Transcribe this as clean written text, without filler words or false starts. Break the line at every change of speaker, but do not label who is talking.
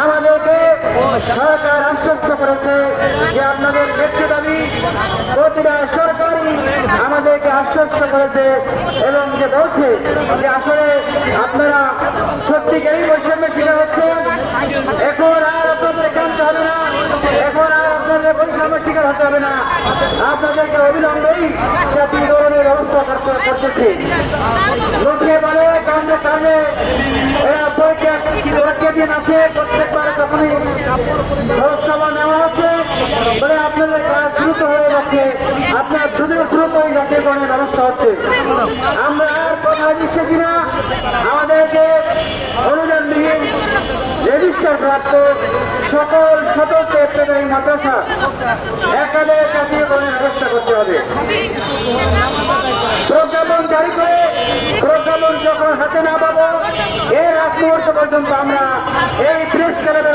আমাদেরকে সরকার আশ্বস্ত করেছে যে আপনাদের ন্যায্য দাবি প্রতিটা সরকারই আমাদেরকে আশ্বস্ত করেছে এবং যে বলছে যে আসলে আপনারা সত্যিকারই বৈষম্যের শিকার হচ্ছেন। এখন আর আপনাদের জানতে হবে না, এখন আর আপনাদের বৈষম্যের শিকার হতে হবে না, আপনাদেরকে অবিলম্বেই জাতীয় ধরনের ব্যবস্থা করতেছে। লোকে বলে কাজে কাজে এরা পরীক্ষা দিন আছে, প্রত্যেকবার যখনই ব্যবস্থা নেওয়া হচ্ছে বলে আপনাদের কাজ দ্রুত হয়ে যাচ্ছে, আপনার দ্রুতই জাতীয় ধরনের ব্যবস্থা হচ্ছে। আমরা আর কথা দিচ্ছি কিনা আমাদেরকে অনুদানবিহীন রেজিস্টার প্রাপ্ত সকল সতর্ক ইবতেদায়ী মাদ্রাসা একালে জাতীয় ধরনের ব্যবস্থা করতে হবে। প্রজ্ঞাপন জারি করে প্রজ্ঞাপন যখন হাতে না পাবো এর আগ মুহূর্ত পর্যন্ত আমরা এই প্রেস ক্লাবের